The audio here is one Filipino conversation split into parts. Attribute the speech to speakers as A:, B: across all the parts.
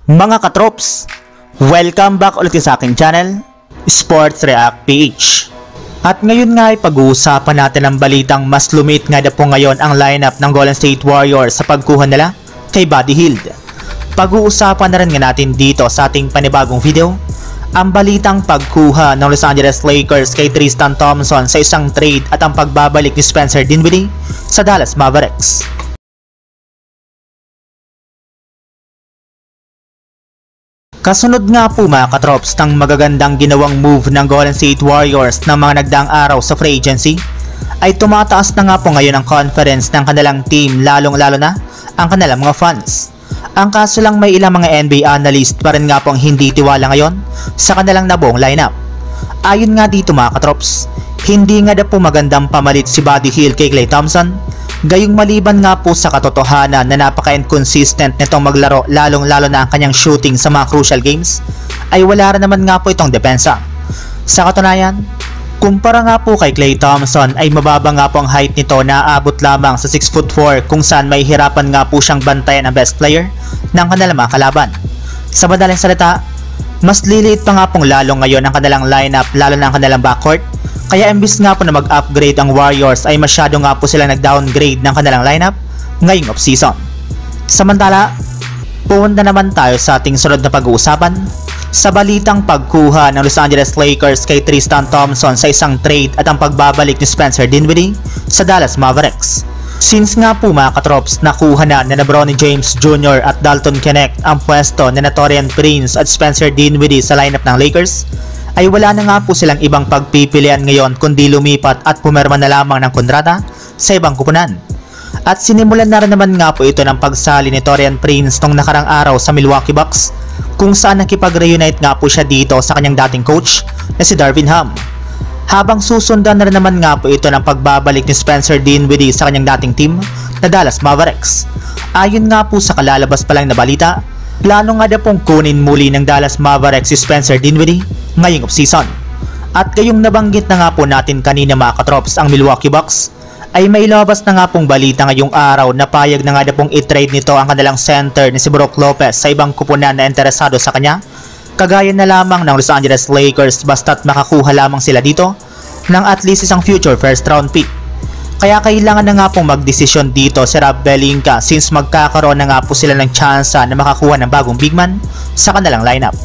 A: Mga katrops, welcome back ulit sa aking channel, Sports React PH. At ngayon nga ay pag-uusapan natin ang balitang mas lumit nga na po ngayon ang lineup ng Golden State Warriors sa pagkuha nila kay Buddy Hield. Pag-uusapan na rin nga natin dito sa ating panibagong video, ang balitang pagkuha ng Los Angeles Lakers kay Tristan Thompson sa isang trade at ang pagbabalik ni Spencer Dinwiddie sa Dallas Mavericks. Kasunod nga po mga katrops ng magagandang ginawang move ng Golden State Warriors ng mga nagdaang araw sa free agency, ay tumataas na nga po ngayon ang confidence ng kanilang team, lalong-lalo na ang kanilang mga fans. Ang kaso lang may ilang mga NBA analyst pa rin nga po ang hindi tiwala ngayon sa kanilang nabuong lineup. Ayon nga dito mga katrops, hindi nga na po magandang pamalit si Buddy Hield kay Klay Thompson, gayong maliban nga po sa katotohanan na napaka-inconsistent nitong maglaro lalong-lalo na ang kanyang shooting sa mga crucial games, ay wala rin naman nga po itong depensa. Sa katunayan, kumpara nga po kay Klay Thompson ay mababa nga po ang height nito na aabot lamang sa 6'4", kung saan may hirapan nga po siyang bantayan ang best player ng kanilang mga kalaban. Sa madaling salita, mas liliit pa nga pong lalo ngayon ang kanilang lineup, lalo na ang kanilang backcourt. Kaya imbis nga po na mag-upgrade ang Warriors ay masyado nga po sila nag-downgrade ng kanilang lineup ngayong off-season. Samantala, pupunta naman tayo sa ating sunod na pag-uusapan sa balitang pagkuha ng Los Angeles Lakers kay Tristan Thompson sa isang trade at ang pagbabalik ni Spencer Dinwiddie sa Dallas Mavericks. Since nga po mga katrops, nakuha na ni Bronny James Jr. at Dalton Knecht ang pwesto ni Taurean Prince at Spencer Dinwiddie sa lineup ng Lakers, ay wala na nga po silang ibang pagpipilian ngayon kundi lumipat at pumirma na lamang ng kontrata sa ibang kupunan. At sinimulan na rin naman nga po ito ng pagsali ni Taurean Prince nung nakarang araw sa Milwaukee Bucks, kung saan nakipag-reunite nga po siya dito sa kanyang dating coach na si Darvin Ham. Habang susundan na rin naman nga po ito ng pagbabalik ni Spencer Dinwiddie sa kanyang dating team na Dallas Mavericks. Ayon nga po sa kalalabas pa lang na balita, plano nga na pong kunin muli ng Dallas Mavericks si Spencer Dinwiddie ngayong off-season. At gayong nabanggit na nga po natin kanina mga katrops, ang Milwaukee Bucks, ay may labas na nga pong balita ngayong araw na payag na nga na pong i-trade nito ang kanilang center ni si Brook Lopez sa ibang kupunan na interesado sa kanya, kagaya na lamang ng Los Angeles Lakers, basta't makakuha lamang sila dito ng at least isang future first round pick. Kaya kailangan na nga pong magdesisyon dito si Rob Pelinka, since magkakaroon na nga po sila ng tsansa na makakuha ng bagong big man sa kanilang lineup.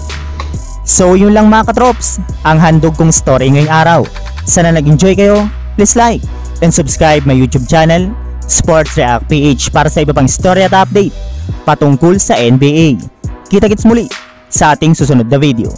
B: So yun lang mga katrops, ang handog kong story ngayong araw. Sana nag-enjoy kayo, please like and subscribe my YouTube channel, Sports React PH, para sa iba pang story at update patungkol sa NBA. Kita-kits muli sa ating susunod na video.